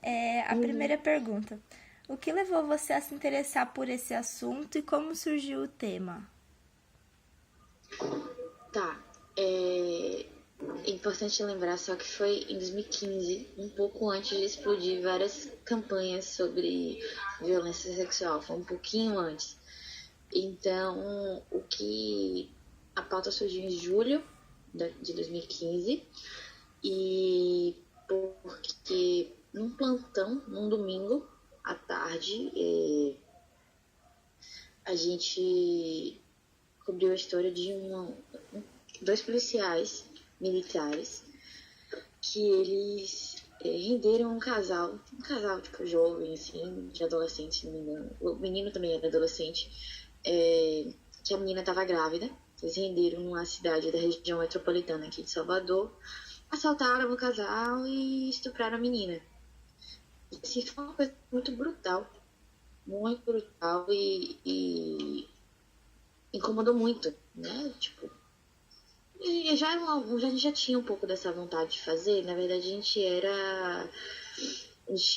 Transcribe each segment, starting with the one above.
A Uhum. primeira pergunta. O que levou você a se interessar por esse assunto e como surgiu o tema? Tá. É importante lembrar só que foi em 2015, um pouco antes de explodir várias campanhas sobre violência sexual. Foi um pouquinho antes. Então, a pauta surgiu em julho de 2015 e porque num plantão, num domingo à tarde, a gente cobriu a história de dois policiais militares que eles renderam um casal tipo jovem, assim, de adolescente, se não me engano. O menino também era adolescente, que a menina estava grávida. Eles renderam numa cidade da região metropolitana aqui de Salvador, assaltaram o casal e estupraram a menina. E assim, foi uma coisa muito brutal e incomodou muito, né? Tipo, e já, a gente já tinha um pouco dessa vontade de fazer. Na verdade, a gente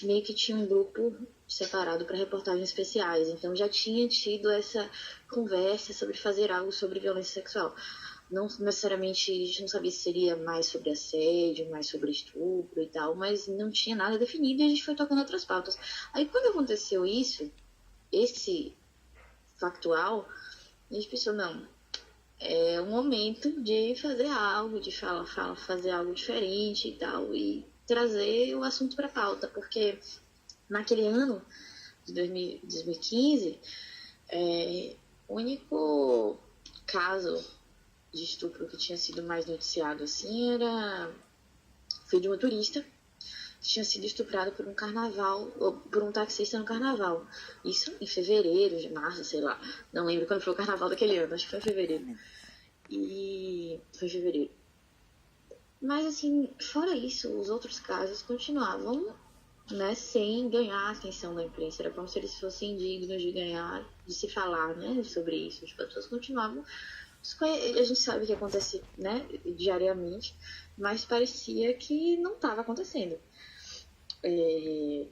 meio que tinha um grupo separado para reportagens especiais. Então já tinha tido essa conversa sobre fazer algo sobre violência sexual. Não necessariamente, a gente não sabia se seria mais sobre assédio, mais sobre estupro e tal, mas não tinha nada definido e a gente foi tocando outras pautas. Aí quando aconteceu isso, esse factual, a gente pensou, não, é o momento de fazer algo, de fazer algo diferente e tal, e trazer o assunto para pauta, porque naquele ano de 2015, o único caso de estupro que tinha sido mais noticiado assim foi de uma turista que tinha sido estuprado por um carnaval, ou por um taxista no carnaval. Isso em fevereiro, de março, sei lá. Não lembro quando foi o carnaval daquele ano, acho que foi em fevereiro. E foi em fevereiro. Mas assim, fora isso, os outros casos continuavam, né, sem ganhar a atenção da imprensa. Era como se eles fossem dignos de ganhar, de se falar, né, sobre isso. Tipo, as pessoas continuavam. A gente sabe que acontece, né, diariamente, mas parecia que não estava acontecendo. É,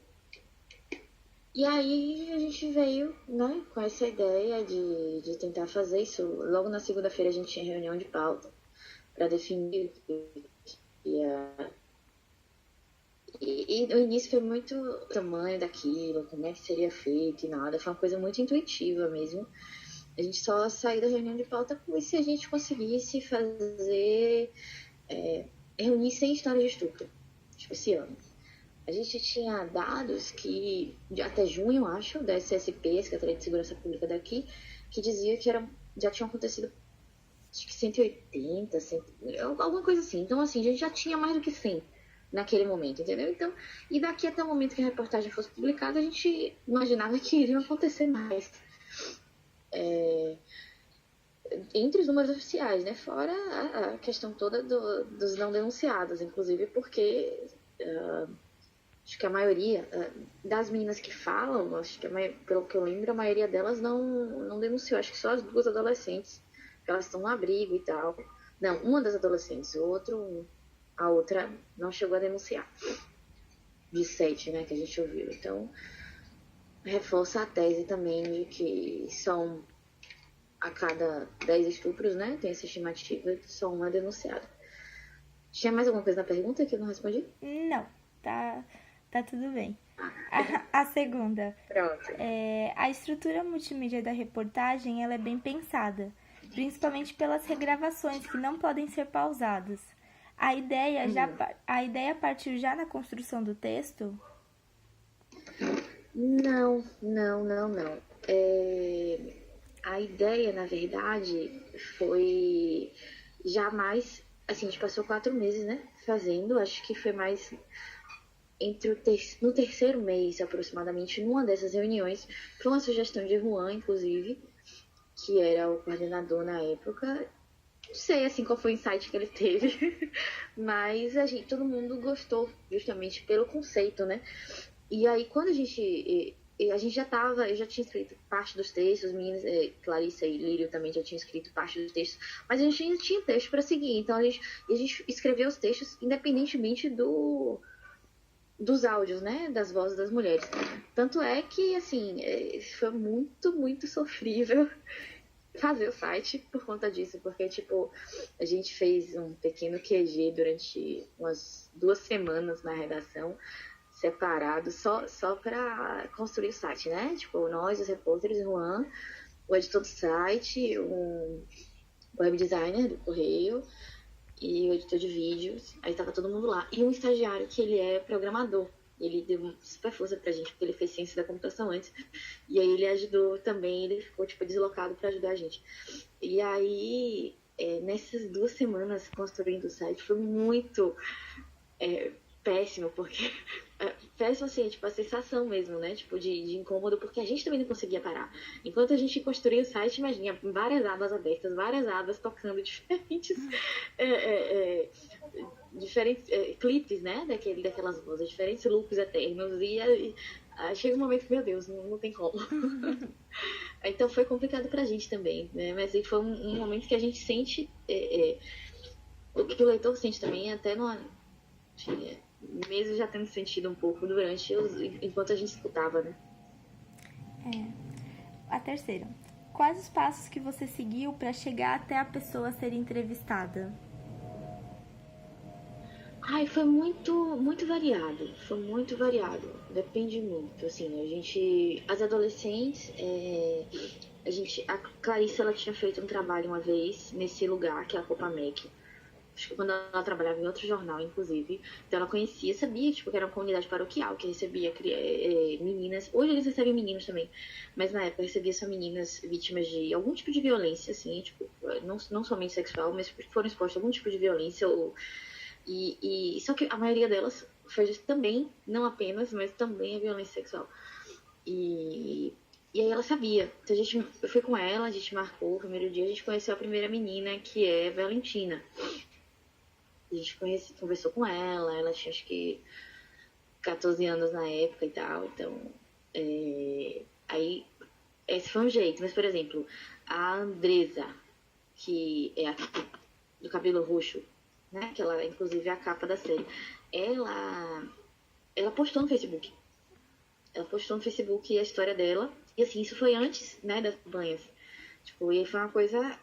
E aí a gente veio, né, com essa ideia de tentar fazer isso. Logo na segunda-feira a gente tinha reunião de pauta para definir o que ia. E o início foi muito o tamanho daquilo, como é que seria feito e nada. Foi uma coisa muito intuitiva mesmo. A gente só saiu da reunião de pauta com se a gente conseguisse fazer. Reunir 100 histórias de estupro, tipo, esse ano. A gente tinha dados que, até junho, acho, da SSP, Secretaria de Segurança Pública daqui, que dizia que já tinham acontecido, acho que 180, 100, alguma coisa assim. Então, assim, a gente já tinha mais do que 100 naquele momento, entendeu? Então, e daqui até o momento que a reportagem fosse publicada, a gente imaginava que iriam acontecer mais. Entre os números oficiais, né? Fora a questão toda dos não denunciados, inclusive porque acho que a maioria das meninas que falam, acho que pelo que eu lembro, a maioria delas não denunciou. Acho que só as duas adolescentes, que elas estão no abrigo e tal. Não, uma das adolescentes, a outra não chegou a denunciar. De 7, né, que a gente ouviu. Então, reforça a tese também de que são a cada 10 estupros, né, tem essa estimativa, só uma é denunciada. Tinha mais alguma coisa na pergunta que eu não respondi? Não, tá tudo bem. A segunda. Pronto. A estrutura multimídia da reportagem ela é bem pensada, principalmente pelas regravações que não podem ser pausadas. Uhum. A ideia partiu já na construção do texto? Não, não, não, não. A ideia, na verdade, foi jamais. Assim, a gente passou 4 meses, né? Fazendo, acho que foi mais no terceiro mês, aproximadamente, numa dessas reuniões, foi uma sugestão de Juan, inclusive, que era o coordenador na época. Não sei assim qual foi o insight que ele teve, mas todo mundo gostou justamente pelo conceito, né? E aí quando a gente eu já tinha escrito parte dos textos, as meninas, Clarissa e Lírio também já tinham escrito parte dos textos, mas a gente ainda tinha texto para seguir, então a gente escreveu os textos independentemente dos áudios, né, das vozes das mulheres. Tanto é que, assim, foi muito, muito sofrível fazer o site por conta disso, porque, tipo, a gente fez um pequeno QG durante umas 2 semanas na redação, separado, só para construir o site, né? Tipo, nós, os repórteres, Juan, o editor do site, o web designer do Correio e o editor de vídeos, aí tava todo mundo lá. E um estagiário que ele é programador. Ele deu super força pra gente, porque ele fez ciência da computação antes. E aí ele ajudou também, ele ficou, tipo, deslocado pra ajudar a gente. E aí, nessas 2 semanas construindo o site, foi muito péssimo, porque péssimo assim, tipo, a sensação mesmo, né? Tipo, de incômodo, porque a gente também não conseguia parar. Enquanto a gente construía o site, imagina, várias abas abertas, várias abas tocando diferentes é, é, é, diferentes clipes, né? Daquelas vozes, diferentes loops eternos. E chega um momento que, meu Deus, não tem como. Então foi complicado pra gente também, né? Mas foi um momento que a gente sente, o que o leitor sente também, até no, mesmo já tendo sentido um pouco enquanto a gente escutava, né? A terceira. Quais os passos que você seguiu para chegar até a pessoa ser entrevistada? Ai, foi muito, muito variado. Foi muito variado. Depende muito. Assim, as adolescentes, a Clarice, ela tinha feito um trabalho uma vez nesse lugar, que é a Copa Mec. Acho que quando ela trabalhava em outro jornal, inclusive. Então ela conhecia, sabia, tipo, que era uma comunidade paroquial, que recebia meninas. Hoje eles recebem meninos também. Mas na época recebia só meninas vítimas de algum tipo de violência, assim, tipo, não somente sexual, mas foram expostas a algum tipo de violência só que a maioria delas foi também, não apenas, mas também a violência sexual. E, e aí ela sabia. Então eu fui com ela, a gente marcou o primeiro dia, a gente conheceu a primeira menina, que é Valentina. A gente conversou com ela tinha acho que 14 anos na época e tal, então. Aí, esse foi um jeito, mas por exemplo, a Andresa, que é a do cabelo roxo, né? Que ela, inclusive, é a capa da série. Ela postou no Facebook. Ela postou no Facebook a história dela. E assim, isso foi antes, né, das campanhas. Tipo, e foi uma coisa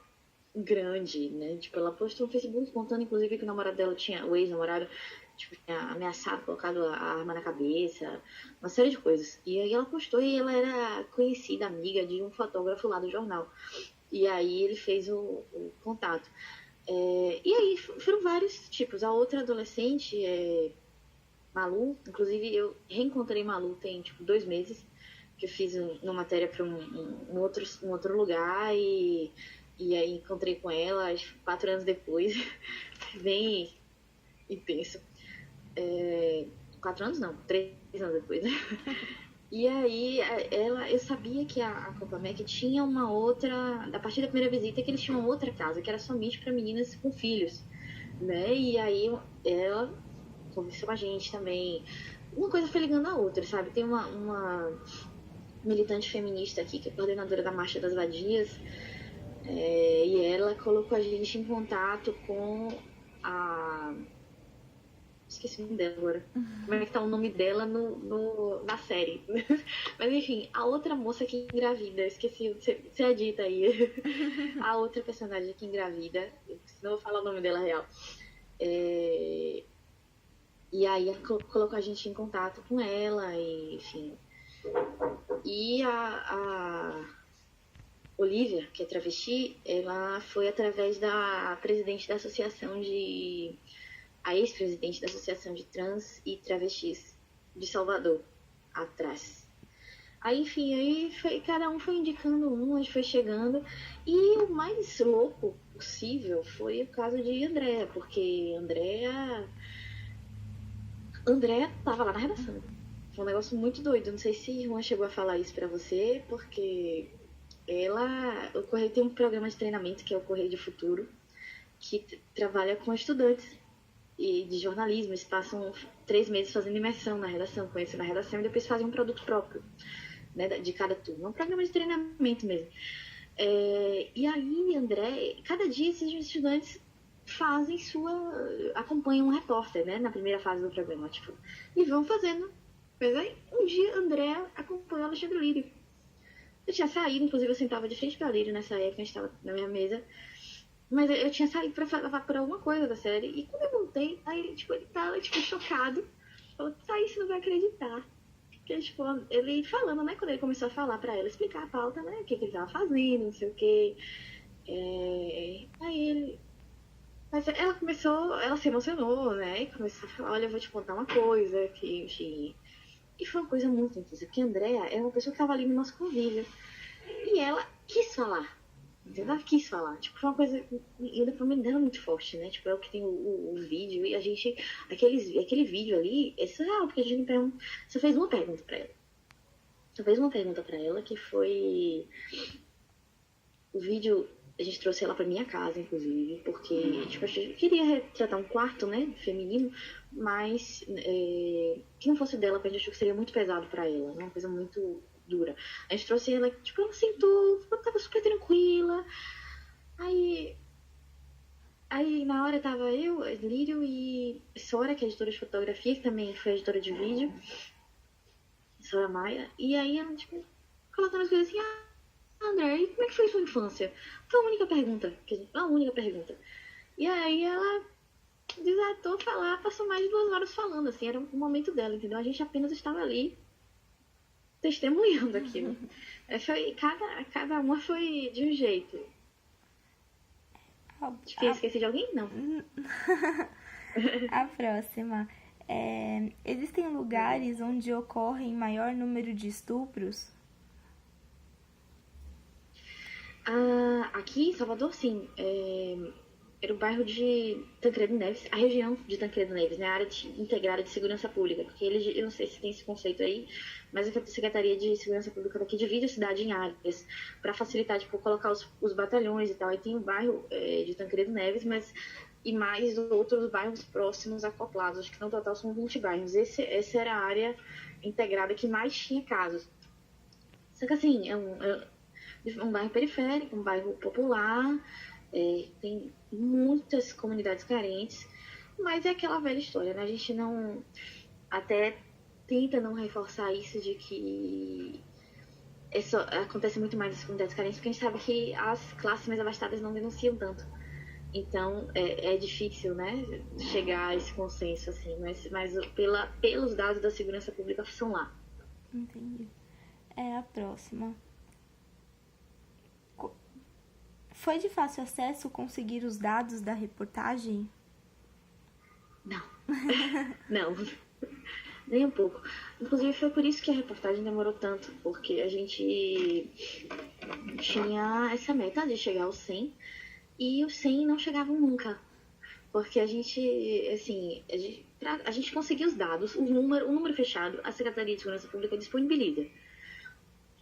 grande, né? Tipo, ela postou no Facebook contando, inclusive, que o namorado dela tinha, o ex-namorado, tipo, tinha ameaçado, colocado a arma na cabeça, uma série de coisas. E aí ela postou e ela era conhecida, amiga de um fotógrafo lá do jornal. E aí ele fez o contato. E aí foram vários tipos. A outra adolescente, Malu, inclusive eu reencontrei Malu tem tipo 2 meses, que eu fiz uma matéria para um outro lugar e aí encontrei com ela, acho, 4 anos depois, bem intenso. 4 anos não, 3 anos depois. E aí eu sabia que a Copa Mec tinha uma outra, a partir da primeira visita, que eles tinham uma outra casa, que era somente para meninas com filhos, né? E aí ela conversou com a gente também. Uma coisa foi ligando a outra, sabe? Tem uma militante feminista aqui, que é coordenadora da Marcha das Vadias, e ela colocou a gente em contato com a... Esqueci o nome dela agora. Como é que tá o nome dela na série. Mas enfim, a outra moça que engravida, esqueci, você edita aí. A outra personagem que engravida, senão eu vou falar o nome dela real. E aí colocou a gente em contato com ela, e, enfim. E a Olivia, que é travesti, ela foi através da presidente da associação de... a ex-presidente da Associação de Trans e Travestis de Salvador, atrás. Aí, enfim, cada um foi indicando um, a gente foi chegando. E o mais louco possível foi o caso de Andréa, porque Andréa tava lá na redação. Foi um negócio muito doido. Não sei se Juan chegou a falar isso pra você, porque o Correio tem um programa de treinamento, que é o Correio de Futuro, que trabalha com estudantes e de jornalismo. Eles passam 3 meses fazendo imersão na redação, conhecendo a redação, e depois fazem um produto próprio, né, de cada turma. É um programa de treinamento mesmo. E aí, André, cada dia esses estudantes acompanham um repórter, né, na primeira fase do programa, tipo, e vão fazendo. Mas aí, um dia, Andréa acompanhou Alexandre Lírio. Eu tinha saído, inclusive eu sentava de frente pra Lírio nessa época, a gente estava na minha mesa, mas eu tinha saído pra falar por alguma coisa da série, e quando eu voltei, aí, tipo, ele tava, tipo, chocado, falou, Thaís, você não vai acreditar. Porque, tipo, ele falando, né, quando ele começou a falar pra ela, explicar a pauta, né, o que ele tava fazendo, não sei o quê. Aí ele... Mas ela se emocionou, né? E começou a falar, olha, eu vou te contar uma coisa que... E foi uma coisa muito intensa, porque a Andrea é uma pessoa que tava ali no nosso convívio. E ela quis falar, entendeu? Ela quis falar. Tipo, foi uma coisa... E o depoimento dela é muito forte, né? Tipo, é o que tem o vídeo. E a gente... Aquele vídeo ali é surreal, porque a gente pergunta... Você fez uma pergunta pra ela. Você fez uma pergunta pra ela que foi... O vídeo... A gente trouxe ela pra minha casa, inclusive, porque tipo, a gente queria retratar um quarto, né, feminino, mas que não fosse dela, porque a gente achou que seria muito pesado pra ela, né, uma coisa muito dura. A gente trouxe ela, tipo, ela sentou, tava super tranquila, aí na hora tava eu, Lírio e Sora, que é editora de fotografia, que também foi editora de vídeo, Sora Maia, e aí ela, tipo, colocando as coisas assim, André, e como é que foi sua infância? Foi a única pergunta. A única pergunta. E aí ela desatou a falar, passou mais de 2 horas falando, assim, era o momento dela, entendeu? A gente apenas estava ali testemunhando aquilo. Cada uma foi de um jeito. Esqueci de alguém? Não. A próxima. Existem lugares onde ocorrem maior número de estupros? Aqui em Salvador, sim. Era o bairro de Tancredo Neves, a região de Tancredo Neves, né? A área integrada de segurança pública. Porque eu não sei se tem esse conceito aí, mas a Secretaria de Segurança Pública daqui divide a cidade em áreas para facilitar, tipo, colocar os batalhões e tal. Aí tem o bairro de Tancredo Neves, e mais outros bairros próximos acoplados. Acho que no total são 20 bairros. Essa era a área integrada que mais tinha casos. Só que assim, é um bairro periférico, um bairro popular, tem muitas comunidades carentes, mas é aquela velha história, né? A gente não... Até tenta não reforçar isso de que acontece muito mais nas comunidades carentes, porque a gente sabe que as classes mais abastadas não denunciam tanto. Então, é difícil, né, chegar a esse consenso, assim, mas pelos dados da segurança pública são lá. Entendi. A próxima. Foi de fácil acesso conseguir os dados da reportagem? Não. Não. Nem um pouco. Inclusive, foi por isso que a reportagem demorou tanto, porque a gente tinha essa meta de chegar aos 100 e os 100 não chegavam nunca. Porque a gente conseguiu os dados, o número fechado, a Secretaria de Segurança Pública disponibiliza.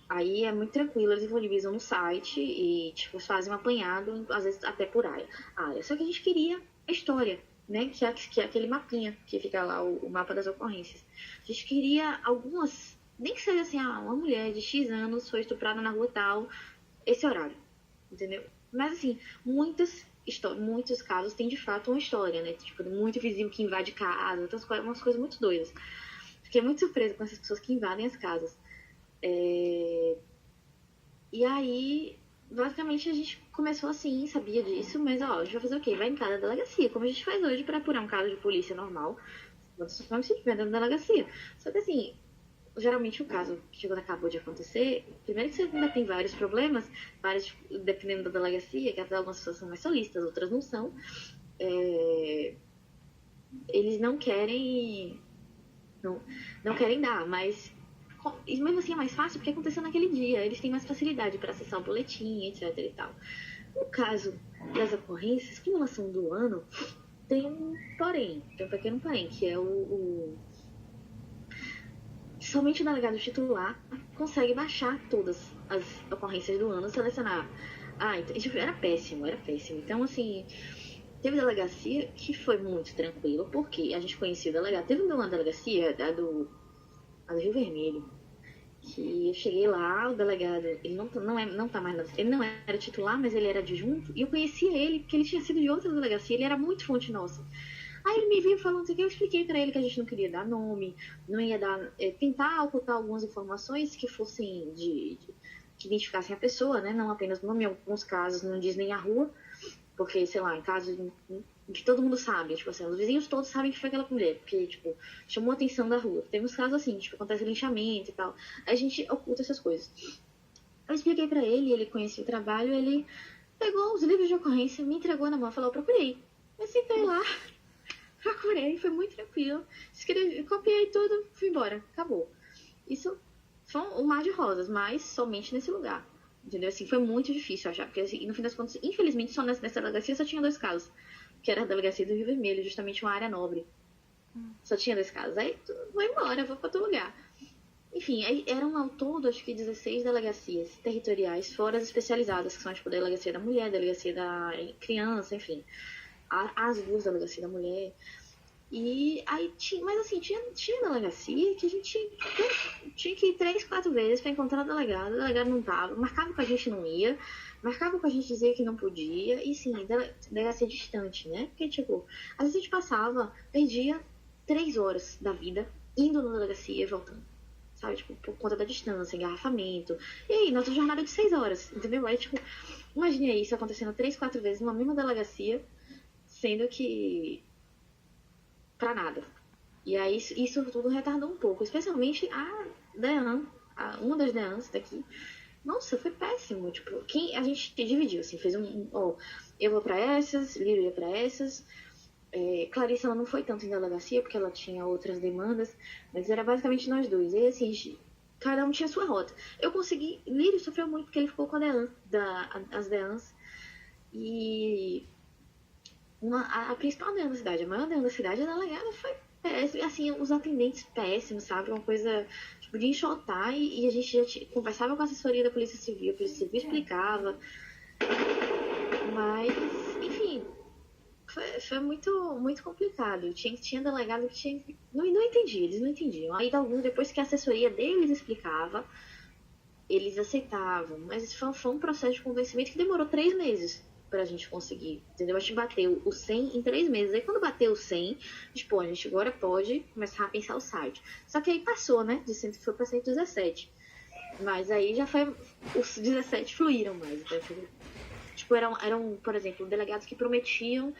Aí é muito tranquilo, eles disponibilizam no site e tipo, fazem um apanhado, às vezes até por área. Só que a gente queria a história, né? Que é aquele mapinha que fica lá, o mapa das ocorrências. A gente queria algumas, nem que seja assim, uma mulher de X anos foi estuprada na rua tal, esse horário, entendeu? Mas assim, muitos casos têm de fato uma história, né? Tipo, muito vizinho que invade casa, umas coisas muito doidas. Fiquei muito surpresa com essas pessoas que invadem as casas. E aí, basicamente, a gente começou assim, sabia disso, mas a gente vai fazer o quê? Vai em cada delegacia, como a gente faz hoje para apurar um caso de polícia normal. Você vai dentro da delegacia. Só que assim, geralmente o caso que acabou de acontecer, primeiro que você ainda tem vários problemas, dependendo da delegacia, que até algumas pessoas são mais solistas, outras não são. Eles não querem dar, mas e mesmo assim é mais fácil porque aconteceu naquele dia. Eles têm mais facilidade para acessar o boletim, etc e tal. No caso das ocorrências, como elas são do ano, tem um pequeno porém, que é somente o delegado titular consegue baixar todas as ocorrências do ano, selecionar. Então, era péssimo. Então, assim, teve delegacia que foi muito tranquilo, porque a gente conhecia o delegado. Teve uma delegacia, a do Rio Vermelho, Que eu cheguei lá, o delegado, ele não tá mais ele não era titular, mas ele era adjunto, e eu conhecia ele, porque ele tinha sido de outra delegacia, ele era muito fonte nossa. Aí ele me veio falando assim, que eu expliquei pra ele que a gente não queria dar nome, não ia dar, tentar ocultar algumas informações que fossem que identificassem a pessoa, né, não apenas o nome, em alguns casos não diz nem a rua, porque, sei lá, em casos que todo mundo sabe, tipo assim, os vizinhos todos sabem que foi aquela mulher, porque, tipo, chamou a atenção da rua. Tem uns casos assim, tipo, acontece linchamento e tal. Aí a gente oculta essas coisas. Eu expliquei pra ele, ele conhecia o trabalho, ele pegou os livros de ocorrência, me entregou na mão, falou, eu procurei. Eu sentei lá, procurei, foi muito tranquilo. Escrevi, copiei tudo, fui embora, acabou. Isso foi um mar de rosas, mas somente nesse lugar. Entendeu? Assim, foi muito difícil achar, porque assim, no fim das contas, infelizmente, só nessa delegacia só tinha 2 casos, que era a delegacia do Rio Vermelho, justamente uma área nobre. Só tinha 2 casos. Aí, vou embora, vou pra outro lugar. Enfim, aí eram ao todo, acho que 16 delegacias territoriais, fora as especializadas, que são, tipo, a delegacia da mulher, a delegacia da criança, enfim. As 2 delegacias da mulher. E aí tinha, mas assim, tinha delegacia que a gente tinha que ir 3, 4 vezes pra encontrar o delegado não tava, marcava com a gente não ia, marcava com a gente dizia que não podia, e sim, delegacia distante, né? Porque, tipo, às vezes a gente passava, perdia 3 horas da vida indo na delegacia e voltando. Sabe, tipo, por conta da distância, engarrafamento. E aí, nossa jornada é de 6 horas, entendeu? Aí, tipo, imagine isso acontecendo 3, 4 vezes numa mesma delegacia, sendo que pra nada. E aí isso tudo retardou um pouco, especialmente a Dean, uma das Deans daqui. Nossa, foi péssimo. Tipo, a gente dividiu, assim, fez eu vou pra essas, Lírio ia pra essas. Clarissa, ela não foi tanto em delegacia, porque ela tinha outras demandas, mas era basicamente nós 2. E assim, cada um tinha sua rota. Eu consegui. Lírio sofreu muito porque ele ficou com a Dean, as Deans. E a principal Dean da cidade, a maior Dean da cidade, a delegada foi péssima, assim, os atendentes péssimos, sabe? Uma coisa, tipo, de enxotar e a gente já conversava com a assessoria da Polícia Civil, a Polícia Civil explicava, mas, enfim, foi muito, muito complicado. Tinha delegado que não entendia, eles não entendiam. Aí, depois que a assessoria deles explicava, eles aceitavam, mas foi um processo de convencimento que demorou 3 meses pra gente conseguir, entendeu? A gente bateu o 100 em 3 meses. Aí quando bateu o 100, a gente, pô, a gente agora pode começar a pensar o site. Só que aí passou, né? De 100 foi pra 117. Mas aí já foi, os 17 fluíram mais. Então, tipo, eram, por exemplo, delegados que prometiam,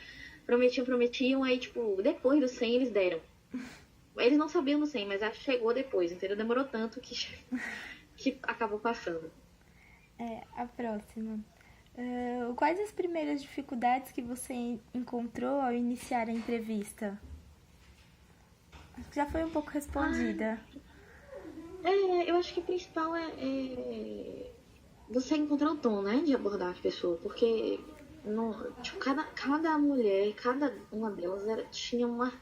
aí, tipo, depois do 100 eles deram. Eles não sabiam do 100, mas chegou depois, entendeu? Demorou tanto que acabou passando. A próxima. Quais as primeiras dificuldades que você encontrou ao iniciar a entrevista? Já foi um pouco respondida. Eu acho que o principal é você encontrar o tom, né, de abordar as pessoas, porque tipo, cada mulher, cada uma delas tinha uma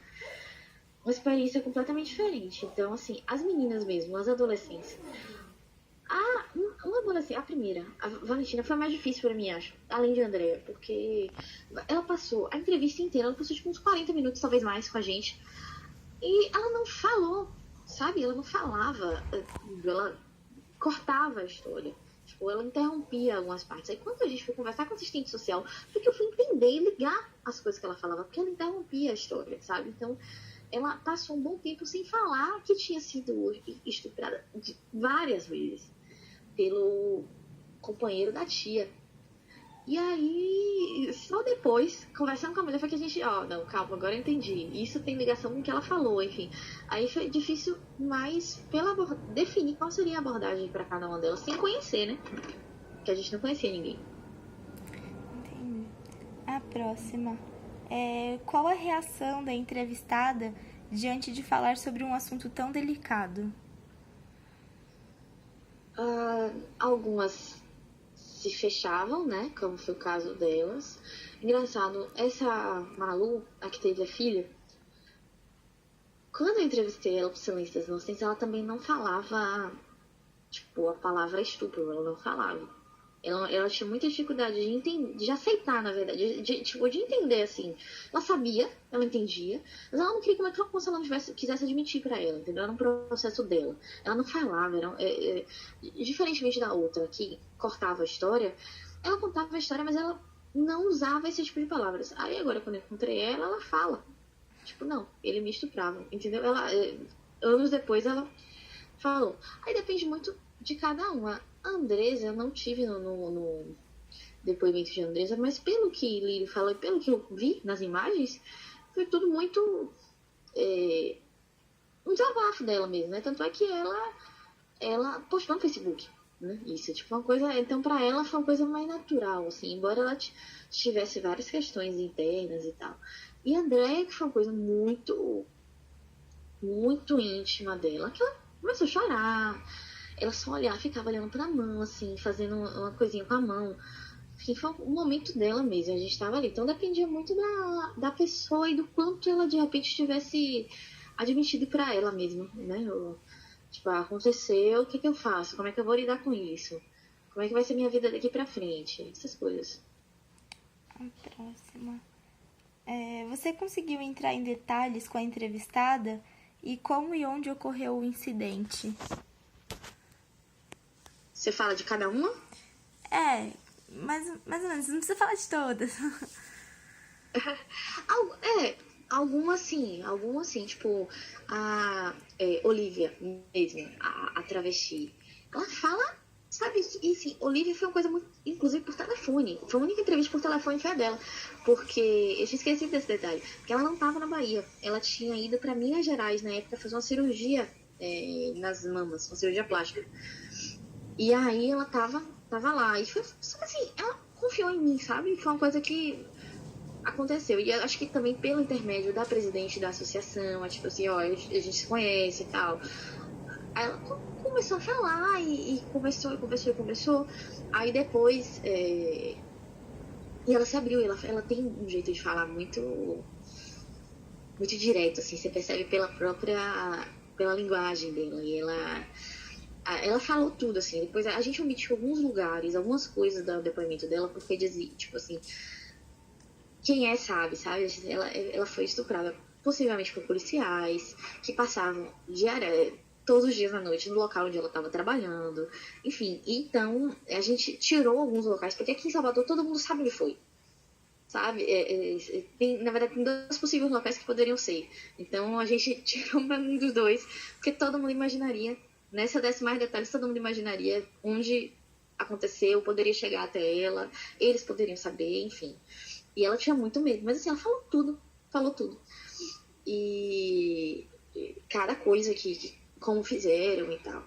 experiência completamente diferente. Então, assim, as meninas mesmo, as adolescentes, uma adolescente, a primeira, a Valentina, foi a mais difícil pra mim, acho. Além de Andrea, porque ela passou a entrevista inteira, ela passou tipo uns 40 minutos, talvez mais, com a gente. E ela não falou, sabe? Ela não falava. Ela cortava a história. Tipo, ela interrompia algumas partes. Aí quando a gente foi conversar com a assistente social, foi que eu fui entender e ligar as coisas que ela falava, porque ela interrompia a história, sabe? Então, ela passou um bom tempo sem falar que tinha sido estuprada várias vezes pelo companheiro da tia. E aí, só depois, conversando com a mulher, foi que a gente, não, calma, agora eu entendi. Isso tem ligação com o que ela falou, enfim. Aí foi difícil, mas definir qual seria a abordagem para cada uma delas, sem conhecer, né? Porque a gente não conhecia ninguém. Entendi. A próxima. Qual a reação da entrevistada diante de falar sobre um assunto tão delicado? Algumas se fechavam, né? Como foi o caso delas. Engraçado, essa Malu, a que teve a filha, quando eu entrevistei ela pro Silêncio das Inocentes, ela também não falava, tipo, a palavra estupro, ela não falava. Ela tinha muita dificuldade de entender, de aceitar, na verdade, de entender, assim. Ela sabia, ela entendia, mas ela não queria como é que ela não quisesse admitir pra ela, entendeu? Era um processo dela. Ela não falava, diferentemente da outra, que cortava a história, ela contava a história, mas ela não usava esse tipo de palavras. Aí agora, quando eu encontrei ela, ela fala. Tipo, não, ele me estuprava, entendeu? Anos depois, ela falou. Aí depende muito de cada um. A Andresa, eu não tive no depoimento de Andresa, mas pelo que Lírio falou e pelo que eu vi nas imagens, foi tudo muito um desabafo dela mesmo, né? Tanto é que ela postou no Facebook, né? Isso, tipo, uma coisa... Então, pra ela foi uma coisa mais natural, assim, embora ela tivesse várias questões internas e tal. E a Andréia, que foi uma coisa muito, muito íntima dela, que ela começou a chorar, ela só olhava, ficava olhando pra mão, assim, fazendo uma coisinha com a mão. Enfim, foi um momento dela mesmo, a gente tava ali. Então dependia muito da pessoa e do quanto ela de repente tivesse admitido pra ela mesma, né? Tipo, aconteceu, o que eu faço? Como é que eu vou lidar com isso? Como é que vai ser minha vida daqui pra frente? Essas coisas. A próxima. Você conseguiu entrar em detalhes com a entrevistada e como e onde ocorreu o incidente? Você fala de cada uma? Mais ou menos, não precisa falar de todas. Algumas sim, tipo, a Olivia mesmo, a travesti. Ela fala, sabe, e sim, Olivia foi uma coisa muito, inclusive por telefone. Foi a única entrevista por telefone foi a dela. Porque, eu tinha esquecido desse detalhe, porque ela não tava na Bahia. Ela tinha ido pra Minas Gerais na época fazer uma cirurgia nas mamas, uma cirurgia plástica. E aí ela tava lá. E foi, só assim, ela confiou em mim, sabe? Foi uma coisa que aconteceu. E eu acho que também pelo intermédio da presidente da associação, tipo assim, ó, a gente se conhece e tal. Aí ela começou a falar e conversou. Aí depois. E ela se abriu, ela tem um jeito de falar muito, muito direto, assim, você percebe pela linguagem dela. E ela falou tudo, assim. Depois a gente omitiu alguns lugares, algumas coisas do depoimento dela, porque dizia, tipo assim, quem sabe? Ela foi estuprada possivelmente por policiais que passavam todos os dias à noite no local onde ela estava trabalhando. Enfim, então a gente tirou alguns locais, porque aqui em Salvador todo mundo sabe onde foi. Sabe? Na verdade, tem dois possíveis locais que poderiam ser. Então a gente tirou um dos dois, porque todo mundo imaginaria, né? Se eu desse mais detalhes, todo mundo imaginaria onde aconteceu, poderia chegar até ela, eles poderiam saber, enfim. E ela tinha muito medo, mas assim, ela falou tudo. E cada coisa como fizeram e tal.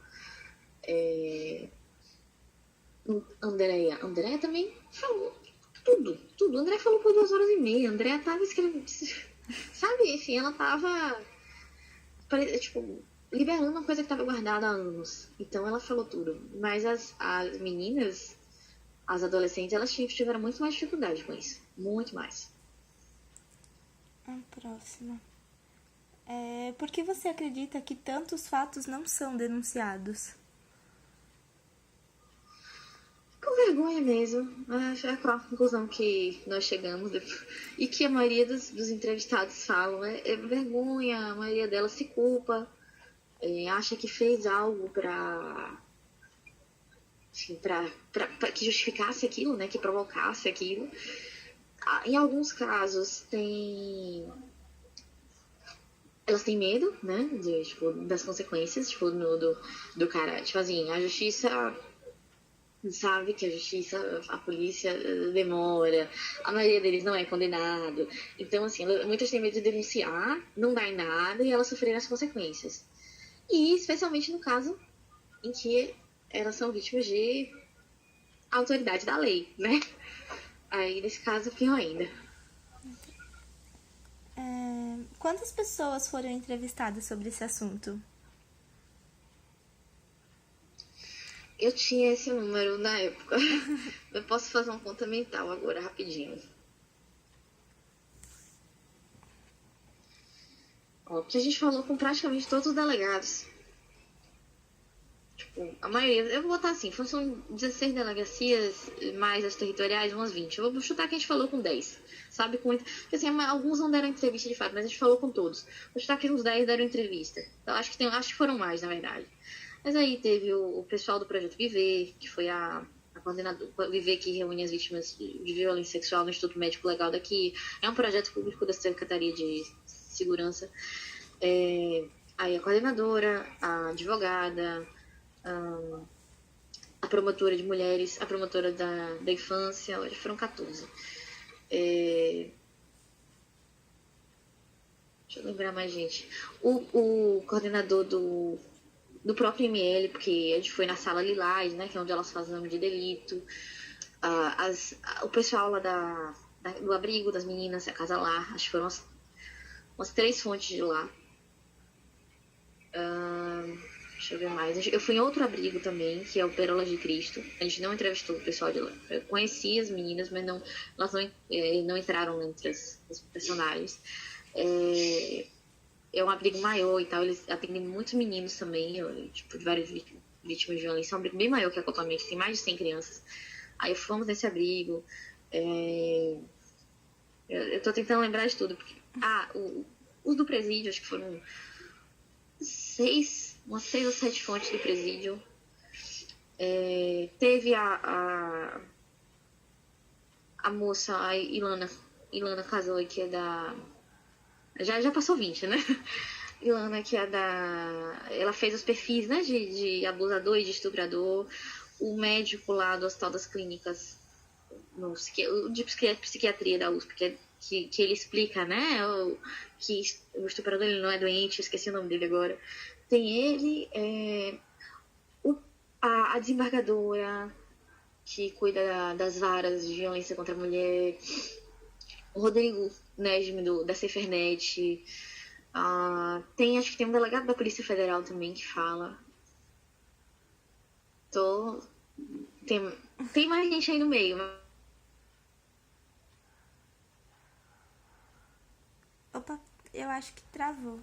Andréia também falou tudo. Andréia falou por 2 horas e meia. Andréia tava escrevendo, sabe, assim, ela tava, tipo, liberando uma coisa que tava guardada há anos. Então ela falou tudo. Mas as meninas, as adolescentes, elas tiveram muito mais dificuldade com isso. Muito mais. A próxima. Por que você acredita que tantos fatos não são denunciados? Com vergonha mesmo. É a conclusão que nós chegamos e que a maioria dos entrevistados falam. É vergonha, a maioria delas se culpa, acha que fez algo para que justificasse aquilo, né, que provocasse aquilo. Em alguns casos elas têm medo, né, tipo, das consequências, tipo, do cara, tipo assim, a justiça sabe que a justiça, a polícia demora, a maioria deles não é condenado. Então, assim, muitas têm medo de denunciar, não dá em nada e elas sofrerem as consequências. E especialmente no caso em que elas são vítimas de autoridade da lei, né? Aí, nesse caso, pior ainda. Quantas pessoas foram entrevistadas sobre esse assunto? Eu tinha esse número na época. Eu posso fazer uma conta mental agora, rapidinho. Ó, porque a gente falou com praticamente todos os delegados. A maioria, eu vou botar assim, são 16 delegacias, mais as territoriais, umas 20. Eu vou chutar que a gente falou com 10, sabe? Porque, assim, alguns não deram entrevista de fato, mas a gente falou com todos. Vou chutar que uns 10 deram entrevista. Então, acho que foram mais, na verdade. Mas aí teve o pessoal do Projeto Viver, que foi a coordenadora Viver, que reúne as vítimas de violência sexual no Instituto Médico Legal daqui. É um projeto público da Secretaria de Segurança. Aí a coordenadora, a advogada, a promotora de mulheres, a promotora da infância, hoje foram 14. Deixa eu lembrar mais, gente. O coordenador do próprio ML, porque a gente foi na sala Lilás, né, que é onde elas fazem o nome de delito. O pessoal lá do abrigo das meninas, a Casa Lá, acho que foram umas 3 fontes de lá. Deixa eu ver mais. Eu fui em outro abrigo também, que é o Pérolas de Cristo. A gente não entrevistou o pessoal de lá. Eu conheci as meninas, mas elas não entraram entre as personagens. É um abrigo maior e tal. Eles atendem muitos meninos também, tipo, de várias vítimas de violência. É um abrigo bem maior que a Copamento, tem mais de 100 crianças. Aí fomos nesse abrigo. Eu tô tentando lembrar de tudo. Porque, os do presídio, acho que foram umas 6 ou 7 fontes do presídio. Teve a moça, a Ilana Casoy, que é da... Já passou 20, né? Ilana, que é da... Ela fez os perfis, né, de abusador e de estuprador. O médico lá do Hospital das Clínicas, de psiquiatria da USP, que ele explica, né, que o estuprador ele não é doente, eu esqueci o nome dele agora. Tem ele, a desembargadora, que cuida das varas de violência contra a mulher, o Rodrigo Nesme, da Cefernet, acho que tem um delegado da Polícia Federal também que fala. Tem mais gente aí no meio. Opa, eu acho que travou.